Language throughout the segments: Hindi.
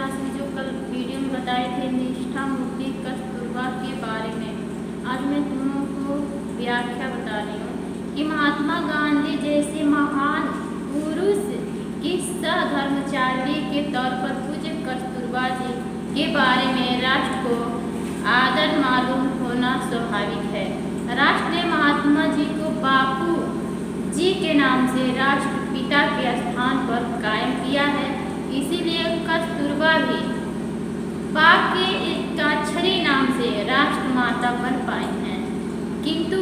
इतिहास में जो कल वीडियो में बताए थे निष्ठा मूर्ति कस्तूरबा के बारे में, आज मैं तुम लोगों को व्याख्या बता रही हूँ कि महात्मा गांधी जैसे महान पुरुष की सहधर्मचारी के तौर पर पूज्य कस्तूरबा जी के बारे में राष्ट्र को आदर मालूम होना स्वाभाविक है। राष्ट्र ने महात्मा जी को बापू जी के नाम से राष्ट्रपिता के स्थान पर कायम किया है, इसीलिए कस्तूरबा भी बाप के एकाक्षरी नाम से राष्ट्रमाता बन पाई हैं। किंतु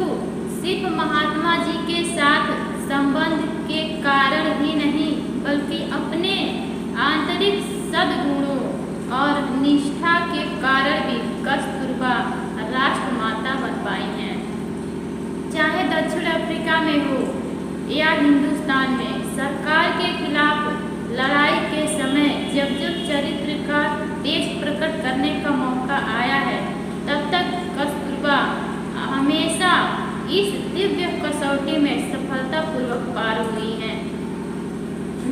सिर्फ महात्मा जी के साथ संबंध के कारण ही नहीं बल्कि अपने आंतरिक सद्गुणों और निष्ठा के कारण भी कस्तूरबा राष्ट्रमाता बन पाई हैं। चाहे दक्षिण अफ्रीका में हो या हिंदुस्तान में, सरकार के खिलाफ लड़ाई के समय जब जब चरित्र का तेज प्रकट करने का मौका आया है, तब तक कस्तूरबा हमेशा इस दिव्य कसौटी में सफलतापूर्वक पार हुई हैं।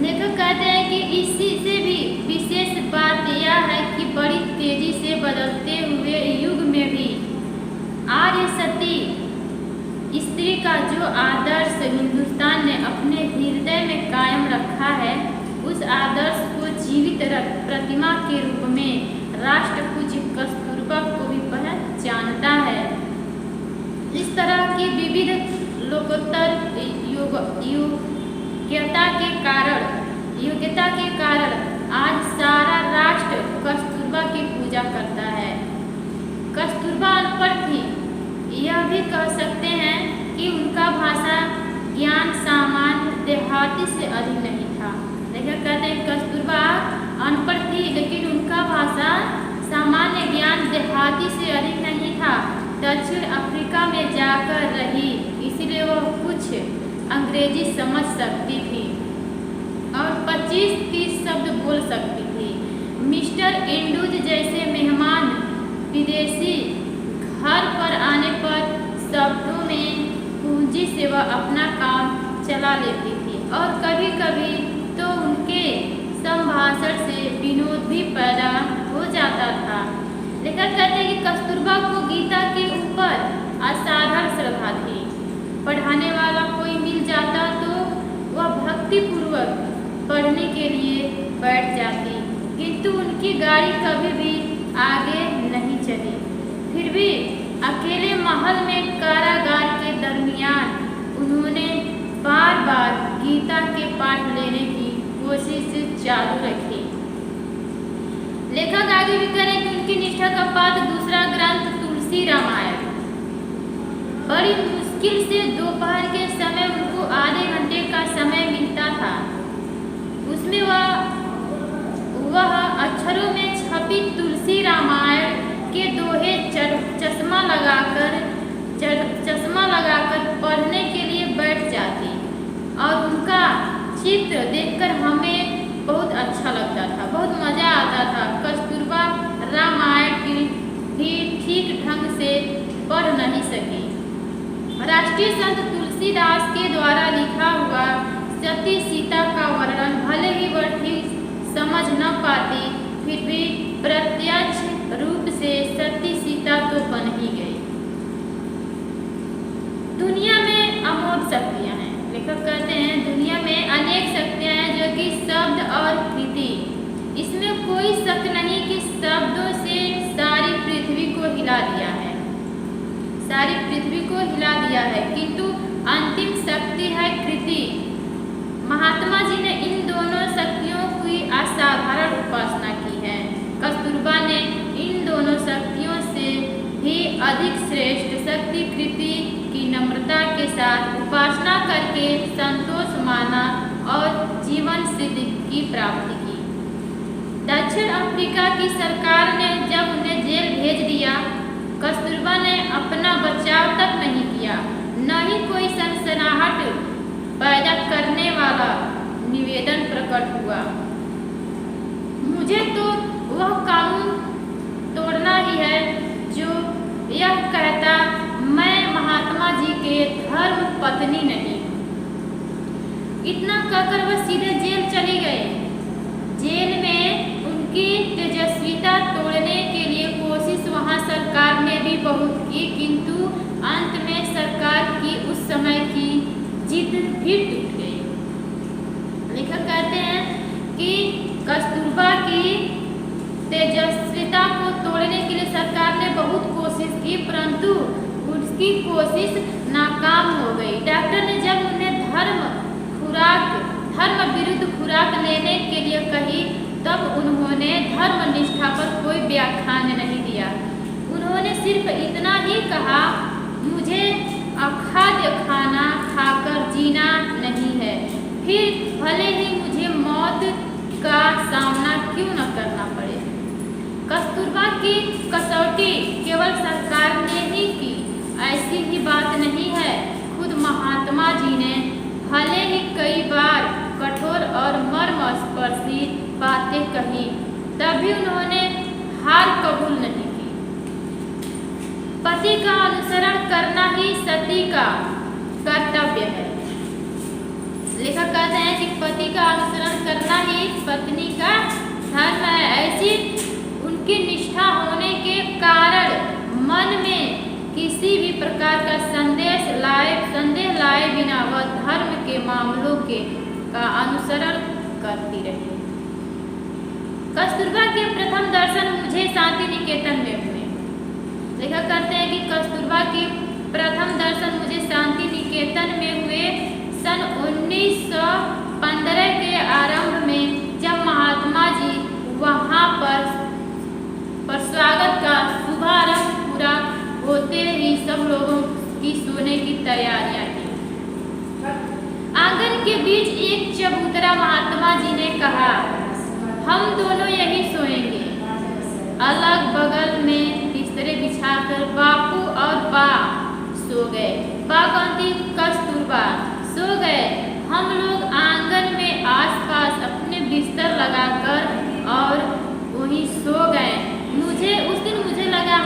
लेखक कहते हैं कि इसी से भी विशेष बात यह है कि बड़ी तेजी से बदलते हुए युग में भी आर्य सती स्त्री का जो आदर्श हिंदुस्तान ने अपने हृदय में कायम रखा है, उस आदर्श को जीवित प्रतिमा के रूप में राष्ट्र पूज्य कस्तूरबा को भी पहचानता है। इस तरह की विविध लोकोत्तर योग्यता के कारण आज सारा राष्ट्र कस्तूरबा की पूजा करता है। कस्तूरबा अनपढ़ थी, यह भी कह सकते हैं कि उनका भाषा ज्ञान सामान्य देहाती से अधिक नहीं था। लेखक कहते हैं कस्तूरबा अनपढ़ थी, लेकिन उनका भाषा सामान्य ज्ञान देहाती से अधिक नहीं था। दक्षिण अफ्रीका में जाकर रही, इसलिए वह कुछ अंग्रेजी समझ सकती थी और 25-30 शब्द बोल सकती थी। मिस्टर इंडूज जैसे मेहमान विदेशी घर पर आने पर शब्दों में पूंजी से वह अपना काम चला लेती थी और कभी कभी तो उनके संभाषण से विनोद भी पैदा हो जाता था। लेखक कहते हैं कि कस्तूरबा को गीता के ऊपर असाधारण श्रद्धा थी। पढ़ाने वाला कोई मिल जाता तो वह भक्तिपूर्वक पढ़ने के लिए बैठ जाती, किंतु उनकी गाड़ी कभी भी आगे नहीं चली। फिर भी अकेले महल में कारागार के दरमियान उन्होंने बार बार गीता के पाठ लेने की कोशिश चालू रखी। लेखक आगे भी करें कि उनकी निष्ठा का पाठ दूसरा ग्रंथ तुलसी रामायण। बड़ी मुश्किल से दोपहर के समय उनको आधे घंटे का समय मिलता था। उसमें वह अक्षरों में छपी तुलसी रामायण के दोहे चश्मा लगाकर पढ़ने के लिए बैठ जाती और उनका चित्र देखकर हमें बहुत अच्छा लगता था, बहुत मजा आता था। कस्तूरबा रामायण भी ठीक ढंग से पढ़ नहीं सकी। राष्ट्रीय संत तुलसीदास के द्वारा लिखा हुआ सती सीता का वर्णन भले ही वह ठीक समझ न पाती, फिर भी प्रत्यक्ष रूप से सती सीता तो बन ही गई। दुनिया में अमोघ शक्तियाँ हैं। लेखक कहते हैं दुनिया में अनेक शक्तियाँ हैं जो कि शब्द और कृति, इसमें कोई शक नहीं कि शब्दों से सारी पृथ्वी को हिला दिया है, सारी पृथ्वी को हिला दिया है, किंतु अंतिम शक्ति है कृति। महात्मा जी ने इन दोनों शक्तियों की असाधारण उपासना की है। कस्तूरबा ने इन दोनों शक्तियों से भी अधिक श्रेष्ठ शक्ति कृति की नम्रता के साथ उपासना करके संतोष माना और जीवन सिद्धि की प्राप्ति की। दक्षिण अफ्रीका की सरकार ने जब उन्हें जेल भेज दिया, कस्तूरबा ने अपना बचाव तक नहीं किया, न ही कोई सनसनाहट पैदा करने वाला निवेदन प्रकट हुआ। मुझे तो वह कानून तोड़ना ही है जो यह कहता मैं महात्मा जी के धर्म पत्नी नहीं। इतना कहकर वह सीधे जेल चले गए। जेल में उनकी भी बहुत की, किंतु अंत में सरकार की उस समय की जिद भी टूट गई। लेखक कहते हैं कि कस्तूरबा की तेजस्विता को तोड़ने के लिए सरकार ने बहुत कोशिश की, परंतु उसकी कोशिश नाकाम हो गई। डॉक्टर ने जब उन्हें धर्म विरुद्ध खुराक लेने के लिए कही, तब उन्होंने धर्म निष्ठा पर कोई व्याख्यान नहीं दिया। उन्होंने सिर्फ इतना ही कहा, मुझे अखाद्य खाना खाकर जीना नहीं है, फिर भले ही मुझे मौत का सामना क्यों न करना पड़े। कस्तूरबा की कसौटी केवल सरकार ने ही की, ऐसी ही बात नहीं है। खुद महात्मा जी ने भले ही कई बार कठोर और मर्मस्पर्शी बातें कही, तभी उन्होंने हार कबूल नहीं की। पति का अनुसरण करना ही सती का कर्तव्य है। लेखक कहते हैं कि पति का अनुसरण करना ही पत्नी का धर्म है। ऐसी उनकी निष्ठा होने के कारण मन में किसी भी प्रकार का संदेह लाए बिना वह धर्म के मामलों का अनुसरण करती रही। कस्तूरबा के प्रथम दर्शन मुझे शांति निकेतन में हुए। लेखक कहते हैं कि कस्तूरबा के प्रथम दर्शन मुझे शांति निकेतन में हुए सन 1915 के आरंभ में, जब महात्मा जी वहाँ पर स्वागत का शुभारंभ पूरा होते ही सब लोगों की सोने की तैयारियां की। आंगन के बीच एक चबूतरा महात्मा जी ने कहा, हम दोनों यहीं सोएंगे। अलग बगल में बिस्तरे बिछाकर बापू और बा सो गए। बा कहती कस्तूरबा सो गए। हम लोग आंगन में आसपास अपने बिस्तर लगाकर और वहीं सो गए। उस दिन मुझे लगा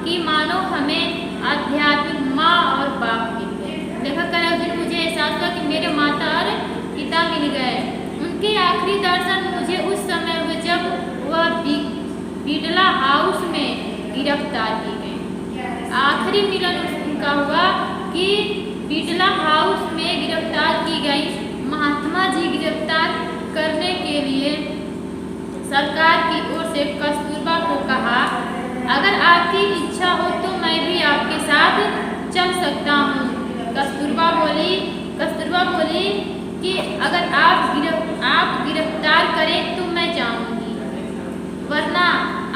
कि मानो हमें आध्यात्मिक माँ और बाप मिल गए। देखा कर उस दिन मुझे एहसास हुआ कि मेरे माता और पिता मिल गए। उनके आखिरी दर्शन मुझे उस समय हुए जब वह बिड़ला हाउस में गिरफ्तार की गई। आखिरी मिलन उनका हुआ कि बिड़ला हाउस में गिरफ्तार की गई। महात्मा जी गिरफ्तार करने के लिए सरकार की ओर से कस्तूरबा को कहा, अगर आपकी इच्छा हो तो मैं भी आपके साथ चल सकता हूँ। कस्तूरबा बोली कि अगर आप गिरफ्तार करें तो मैं जाऊँगी, वरना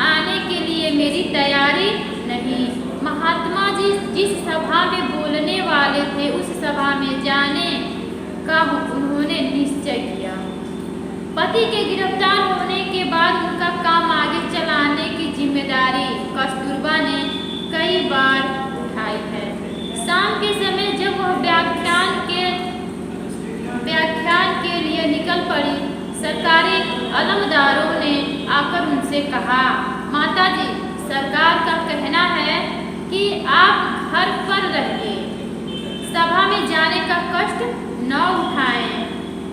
आने के लिए मेरी तैयारी नहीं। महात्मा जी जिस सभा में बोलने वाले थे उस सभा में जाने का उन्होंने निश्चय किया। पति के गिरफ्तार होने के बाद उनका काम आगे चलाने की जिम्मेदारी कस्तूरबा ने कई बार उठाई है। शाम के समय जब वह व्याख्यान के लिए निकल पड़ी, सरकारी अलमदारों ने आकर उनसे कहा, माताजी, सरकार का कहना है कि आप घर पर रहिए, सभा में जाने का कष्ट न उठाएं।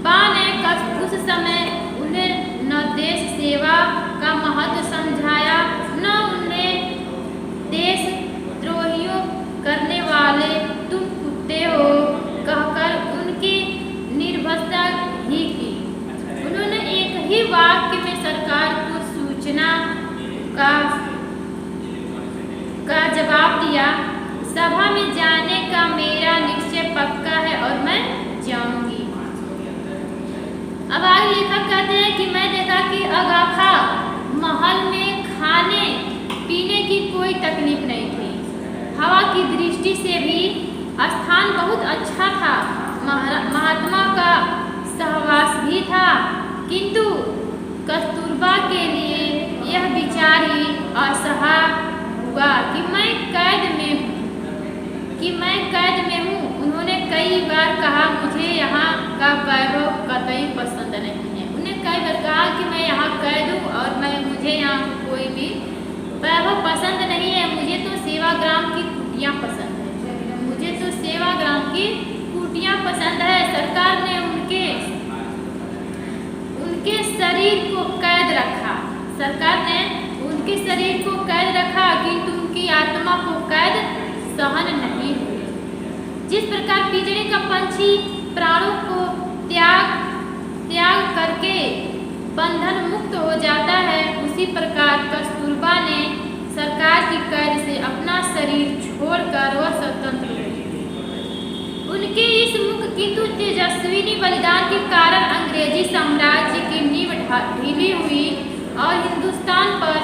बा ने उस समय उन्हें न देश सेवा का महत्व समझाया, न उन्हें देश द्रोहियों करने वाले तुम कुत्ते हो कहकर उनकी निर्भरता ही की। उन्होंने एक ही वाक्य में सरकार को सूचना का जवाब दिया, सभा में जाने का मेरा निश्चय पक्का है और मैं जाऊंगी। अब आगे लेखक कहते हैं कि मैं देखा कि आगा खा महल में खाने पीने की कोई तकलीफ नहीं थी। हवा की दृष्टि से भी स्थान बहुत अच्छा था। महात्मा का सहवास भी था, किंतु कस्तूरबा के लिए यह विचार ही असह्य हुआ कि मैं कैद में हूँ। उन्होंने कई बार कहा, मुझे यहाँ का वैभव कतई पसंद नहीं है। उन्हें कई बार कहा कि मैं यहाँ कैद हूँ और मुझे यहाँ कोई भी वैभव पसंद नहीं है। मुझे तो सेवाग्राम की कुटियाँ पसंद है, मुझे तो सेवाग्राम की कुटियाँ पसंद है। सरकार ने उनके शरीर को कैद रखा। सरकार ने उनके शरीर को कैद रखा, किंतु उनकी आत्मा को कैद सहन नहीं हुई। जिस प्रकार पिंजरे का पंछी प्राणों को त्याग करके बंधन मुक्त हो जाता है, उसी प्रकार कस्तूरबा ने सरकार की कैद से अपना शरीर छोड़कर वह स्वतंत्र हुई। उनके इस मुक्त किंतु तेजस्वी बलिदान के कारण अंग्रेजी साम्राज्य की नींव ढीली हुई और हिंदुस्तान पर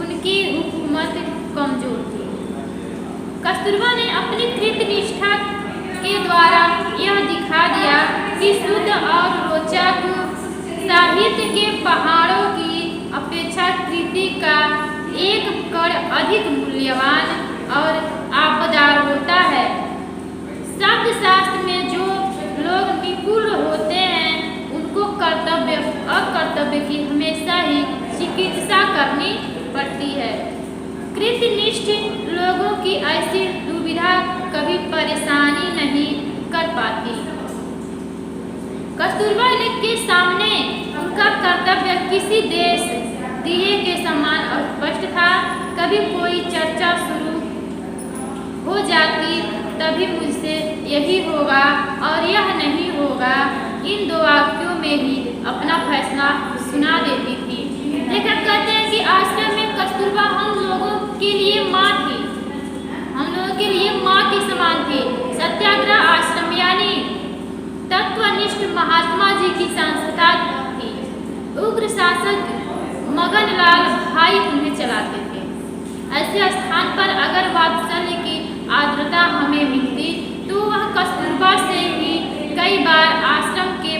उनकी हुकूमत कमजोर थी। कस्तूरबा ने अपनी कृत निष्ठा के द्वारा यह दिखा दिया कि शुद्ध और रोचक साहित्य के पहाड़ों की अपेक्षा कृति का एक कण अधिक मूल्यवान और आबदार होता है। शब्द शास्त्र में जो लोग निपुण होते हैं, उनको कर्तव्य अकर्तव्य की हमेशा ही चिकित्सा करनी पड़ती है। कृतनिष्ठ लोगों की ऐसी दुविधा कभी परेशानी नहीं कर पाती। कस्तूरबा के सामने उनका कर्तव्य किसी देश दिए के समान स्पष्ट था। कभी कोई चर्चा शुरू हो जाती, तभी मुझसे यही होगा और यह नहीं होगा, इन दो वाक्यों में ही अपना फैसला सुना देती थी। लेखक कहते हैं कि आश्रम में कस्तूरबा हम लोगों के लिए माँ थी, हम लोगों के लिए माँ के समान थी। सत्याग्रह आश्रम यानी तत्वनिष्ठ महात्मा जी की संस्था थी। उग्र शासक मगनलाल भाई उन्हें चलाते थे। ऐसे स्थान पर अगर वात्सल्य की आर्द्रता हमें मिलती, तो वह कस्तूरबा से ही कई बार आश्रम के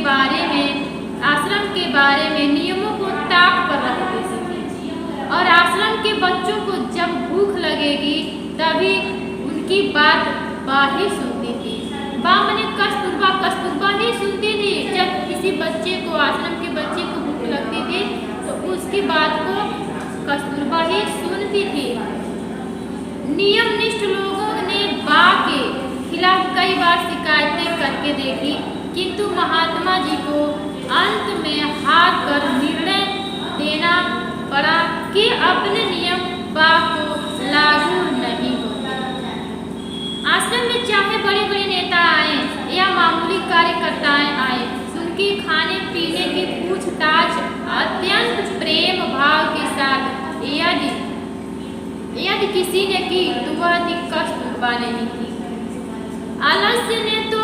बारे में नियमों को ताक पर रख देती थी। और आश्रम के बच्चों को जब भूख लगेगी, तभी उनकी बात ही सुनती थी। बामने कस्तूरबा ही सुनती थी। जब किसी बच्चे को, आश्रम के बच्चे को भूख लगती थी, तो उसकी बात को कस्तूरबा ही सुनती थी। नियमनिष्ठ लोगों ने बा के खिलाफ कई बार शिकायतें करके देखी, किंतु महात्मा जी को अंत में हार कर निर्णय देना पड़ा कि अपने नियम बा को लागू नहीं होते। आश्रम में चाहे बड़े बड़े नेता आए या मामूली कार्यकर्ताएं आए, उनके खाने पीने की पूछताछ अत्यंत प्रेम भाव के साथ यदि किसी ने की, तो वह कस्तूरबा ने ही की। आलस्य ने तो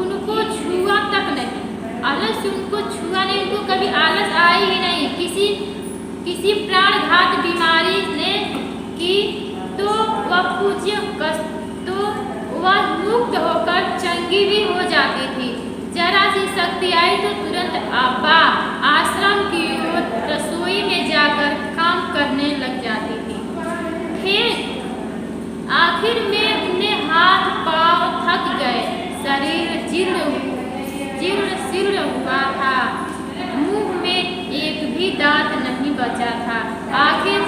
उनको छुआ तक नहीं, आलस्य उनको छुआ नहीं, उनको कभी आलस आई ही नहीं। किसी प्राणघात बीमारी ने की तो वह मुक्त होकर चंगी भी हो जाती थी। जरा सी शक्ति आई तो तुरंत आपा आश्रम की ओर रसोई में जाकर काम करने लग जाती थी। फिर आखिर में उन्हें हाथ पांव थक गए, शरीर जीर्ण हुआ था, मुंह में एक भी दांत नहीं बचा था, आखिर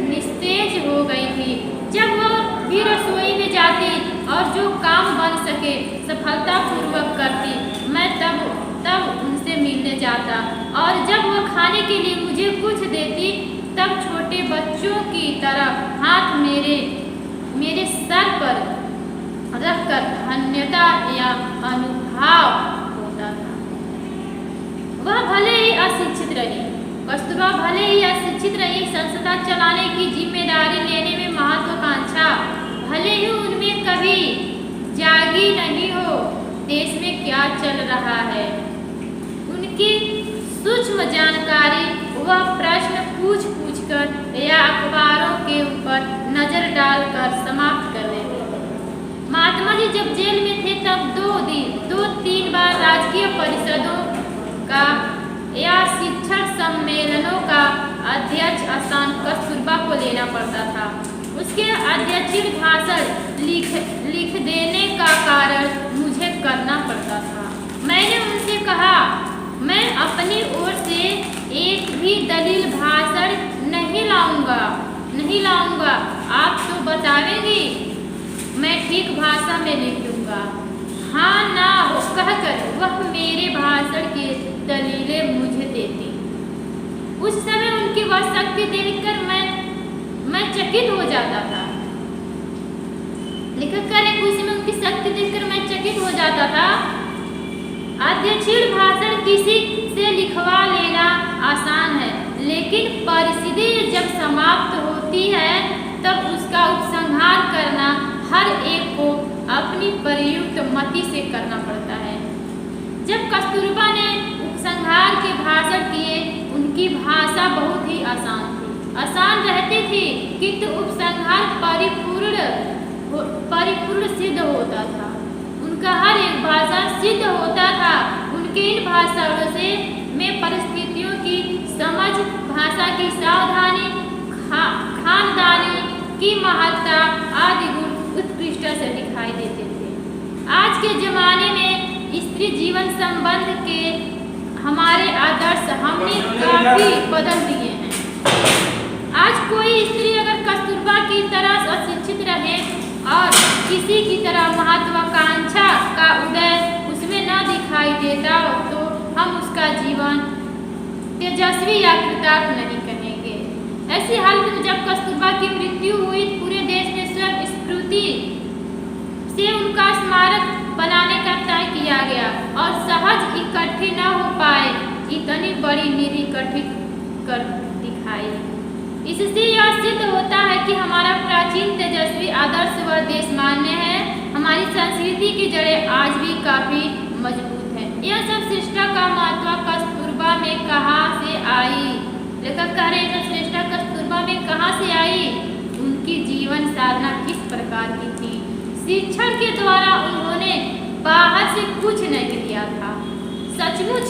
निस्तेज हो गई थी। जब वह भी रसोई में जाती और जो काम बन सके सफलतापूर्वक करती, मैं तब उनसे मिलने जाता, और जब वह खाने के लिए मुझे कुछ देती, तब छोटे बच्चों की तरह हाथ मेरे सर पर रखकर धन्यता या अनुभाव होता था। वह भले ही अशिक्षित रही, कस्तूरबा भले ही अशिक्षित रही, संस्था चलाने की जिम्मेदारी लेने में महत्वाकांक्षा भले ही उनमें कभी जागी नहीं हो, देश में क्या चल रहा है उनकी सूक्ष्म जानकारी वह प्रश्न पूछ कर या अखबारों के ऊपर नजर डालकर समाप्त कर देते थे। महात्मा जी जब जेल में थे, तब 2-3 बार राजकीय परिषदों का या शिक्षण सम्मेलनों का अध्यक्ष स्थान कस्तूरबा को लेना पड़ता था। उसके अध्यक्षीय भाषण लिख देने का कार्य मुझे करना पड़ता था। मैंने उनसे कहा, मैं अपनी ओर से एक भी दलील भाषण नहीं लाऊंगा, आप तो बतावेंगी, मैं ठीक भाषा में लिख दूंगा। हाँ ना हो कहकर वह मेरे भाषण की दलीलें मुझे देती। उस समय उनकी वह शक्ति देखकर मैं मैं चकित हो जाता था। लेखक कह रहे उसी में उनकी शक्ति देखकर मैं चकित हो जाता था। अध्यक्षीण भाषण किसी से लिखवा लेना आसान है, लेकिन परिस्थिति जब समाप्त होती है तब उसका उपसंहार करना हर एक को अपनी प्रयुक्त मति से करना पड़ता है। जब कस्तूरबा ने उपसंहार के भाषण किए, उनकी भाषा बहुत ही आसान थी, आसान रहती थी, किंतु उपसंहार परिपूर्ण सिद्ध होता था। उनका हर एक भाषा सिद्ध होता था। उनके इन भाषणों से में परिस्थितियों की समझ, भाषा की सावधानी, खानदानी की महत्ता आदि गुण उत्कृष्ट से दिखाई देते थे। आज के जमाने में स्त्री जीवन संबंध के हमारे आदर्श हमने काफी बदल दिए हैं। आज कोई स्त्री अगर कस्तूरबा की तरह अशिक्षित रहे और किसी की तरह महत्वाकांक्षा का उदय उसमें न दिखाई देता हो तो हम उसका जीवन तेजस्वी या कृतार्थ नहीं कहेंगे। ऐसी हालत में जब कस्तूरबा की मृत्यु हुई, पूरे देश में स्वयं स्फूर्ति से उनका स्मारक बनाने का तय किया गया और सहज इकट्ठे न हो पाए इतनी बड़ी निधि इकट्ठी कर दिखाई। इससे यह सिद्ध होता है कि हमारा प्राचीन तेजस्वी आदर्श व देश मान्य है। हमारी संस्कृति की जड़ें आज भी काफी मजबूत है। यह सब श्रेष्ठता का महत्व कस्तूरबा में कहाँ से आई? लेखक कह रहे हैं श्रेष्ठता कस्तूरबा में कहाँ से आई? उनकी जीवन साधना किस प्रकार की थी? शिक्षण के द्वारा उन्होंने बाहर से कुछ नहीं लिया था। सचमुच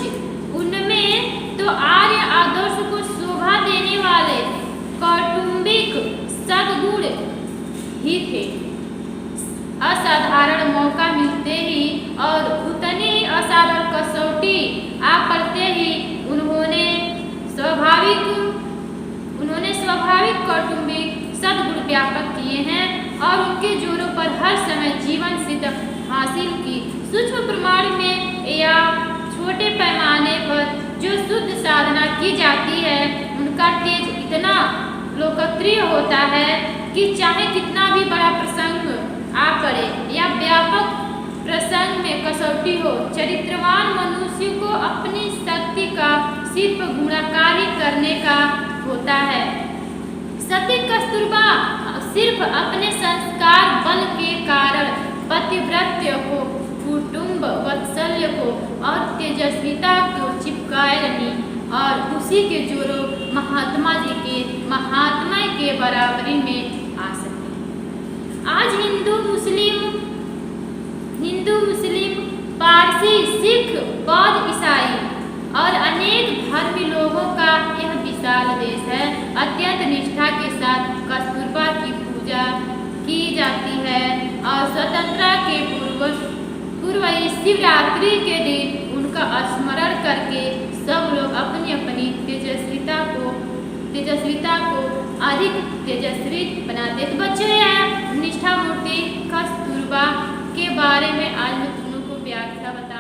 उनमें तो आर्य आदर्श को शोभा देने वाले कौटुंबिक सद्गुण ही थे। असाधारण मौका मिलते ही और उतनी ही असाधारण कसौटी आ पड़ते ही उन्होंने स्वाभाविक कौटुंबिक सद्गुण व्यापक किए हैं और उनके जोरों पर हर समय जीवन सिद्ध हासिल की। सूक्ष्म प्रमाण में या छोटे पैमाने पर जो शुद्ध साधना की जाती है, उनका तेज इतना लोकप्रिय होता है कि चाहे कितना भी बड़ा प्रसंग आ पड़े या व्यापक प्रसंग में कसौटी हो, चरित्रवान मनुष्य को अपनी शक्ति का सिर्फ गुणाकारी करने का होता है। सती कस्तूरबा सिर्फ अपने संस्कार बल के कारण पतिव्रत्य को, कुटुंब वात्सल्य को और तेजस्विता को चिपकाए रही और उसी के जोरों महात्मा के बराबरी में आ सके। आज हिंदू मुस्लिम, पारसी, सिख, बौद्ध, ईसाई और अनेक धर्मी लोगों का यह विशाल देश है। अत्यंत निष्ठा के साथ कस्तूरबा की पूजा की जाती है और स्वतंत्रता के पूर्व शिवरात्रि के दिन उनका स्मरण करके सब लोग अपनी अपनी तेजस्विता को अधिक तेजस्वी बनाते। तो बच्चों यह निष्ठा मूर्ति कस्तूरबा के बारे में आज मैं तुम लोग को व्याख्या बता